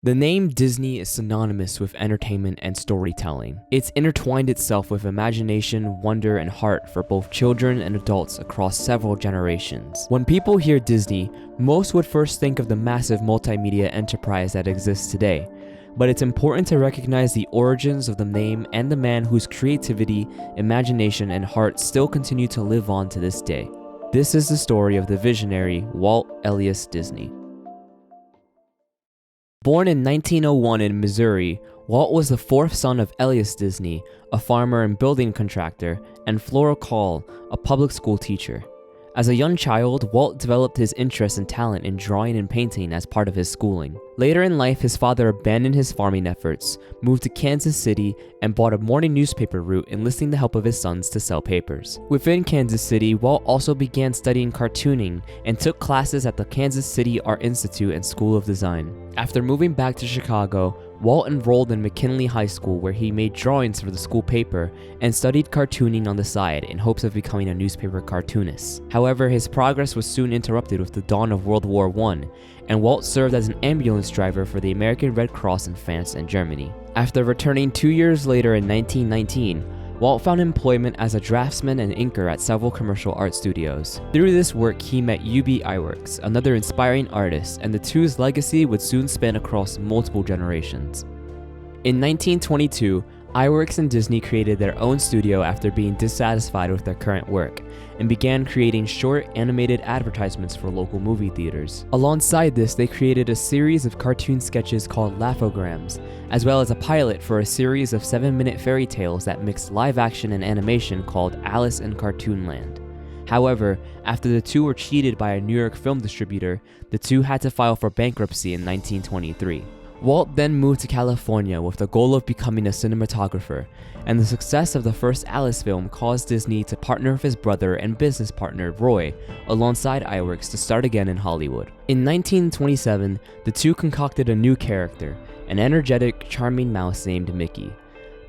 The name Disney is synonymous with entertainment and storytelling. It's intertwined itself with imagination, wonder, and heart for both children and adults across several generations. When people hear Disney, most would first think of the massive multimedia enterprise that exists today. But it's important to recognize the origins of the name and the man whose creativity, imagination, and heart still continue to live on to this day. This is the story of the visionary Walt Elias Disney. Born in 1901 in Missouri, Walt was the fourth son of Elias Disney, a farmer and building contractor, and Flora Call, a public school teacher. As a young child, Walt developed his interest and talent in drawing and painting as part of his schooling. Later in life, his father abandoned his farming efforts, moved to Kansas City, and bought a morning newspaper route, enlisting the help of his sons to sell papers. Within Kansas City, Walt also began studying cartooning and took classes at the Kansas City Art Institute and School of Design. After moving back to Chicago, Walt enrolled in McKinley High School, where he made drawings for the school paper and studied cartooning on the side in hopes of becoming a newspaper cartoonist. However, his progress was soon interrupted with the dawn of World War I, and Walt served as an ambulance driver for the American Red Cross in France and Germany. After returning 2 years later in 1919, Walt found employment as a draftsman and inker at several commercial art studios. Through this work, he met UB Iwerks, another inspiring artist, and the two's legacy would soon span across multiple generations. In 1922, Iwerks and Disney created their own studio after being dissatisfied with their current work, and began creating short, animated advertisements for local movie theaters. Alongside this, they created a series of cartoon sketches called Laughograms, as well as a pilot for a series of 7-minute fairy tales that mixed live action and animation called Alice in Cartoonland. However, after the two were cheated by a New York film distributor, the two had to file for bankruptcy in 1923. Walt then moved to California with the goal of becoming a cinematographer, and the success of the first Alice film caused Disney to partner with his brother and business partner Roy alongside Iwerks to start again in Hollywood. In 1927, the two concocted a new character, an energetic, charming mouse named Mickey.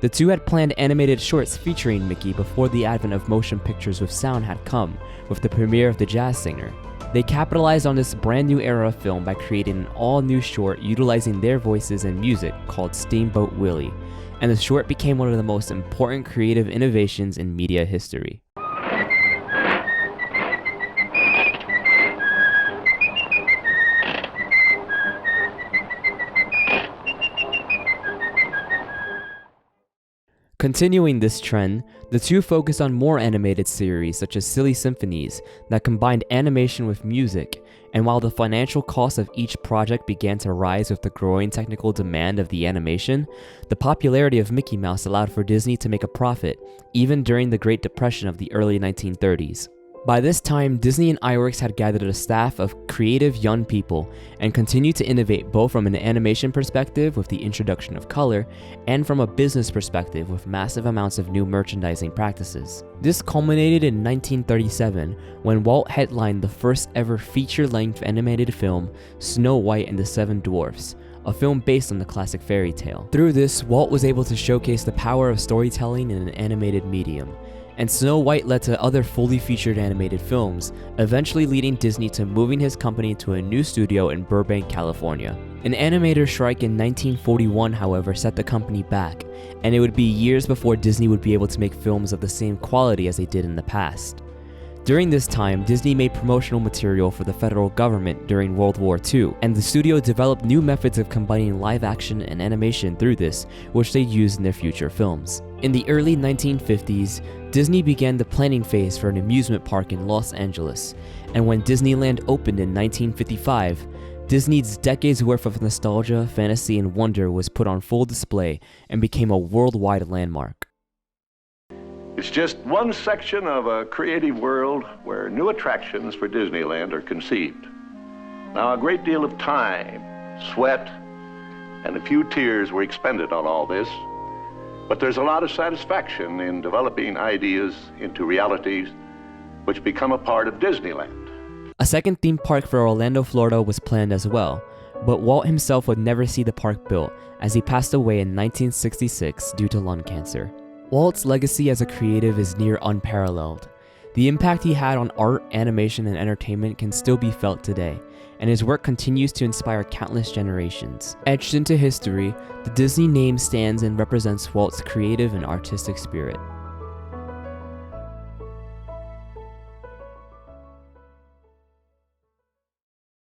The two had planned animated shorts featuring Mickey before the advent of motion pictures with sound had come, with the premiere of The Jazz Singer. They capitalized on this brand new era of film by creating an all-new short utilizing their voices and music called Steamboat Willie, and the short became one of the most important creative innovations in media history. Continuing this trend, the two focused on more animated series such as Silly Symphonies that combined animation with music, and while the financial cost of each project began to rise with the growing technical demand of the animation, the popularity of Mickey Mouse allowed for Disney to make a profit, even during the Great Depression of the early 1930s. By this time, Disney and Iwerks had gathered a staff of creative young people and continued to innovate both from an animation perspective with the introduction of color and from a business perspective with massive amounts of new merchandising practices. This culminated in 1937 when Walt headlined the first ever feature-length animated film, Snow White and the Seven Dwarfs, a film based on the classic fairy tale. Through this, Walt was able to showcase the power of storytelling in an animated medium, and Snow White led to other fully featured animated films, eventually leading Disney to moving his company to a new studio in Burbank, California. An animator strike in 1941, however, set the company back, and it would be years before Disney would be able to make films of the same quality as they did in the past. During this time, Disney made promotional material for the federal government during World War II, and the studio developed new methods of combining live action and animation through this, which they used in their future films. In the early 1950s, Disney began the planning phase for an amusement park in Los Angeles, and when Disneyland opened in 1955, Disney's decades worth of nostalgia, fantasy, and wonder was put on full display and became a worldwide landmark. It's just one section of a creative world where new attractions for Disneyland are conceived. Now, a great deal of time, sweat, and a few tears were expended on all this, but there's a lot of satisfaction in developing ideas into realities which become a part of Disneyland. A second theme park for Orlando, Florida was planned as well, but Walt himself would never see the park built as he passed away in 1966 due to lung cancer. Walt's legacy as a creative is near unparalleled. The impact he had on art, animation, and entertainment can still be felt today, and his work continues to inspire countless generations. Etched into history, the Disney name stands and represents Walt's creative and artistic spirit.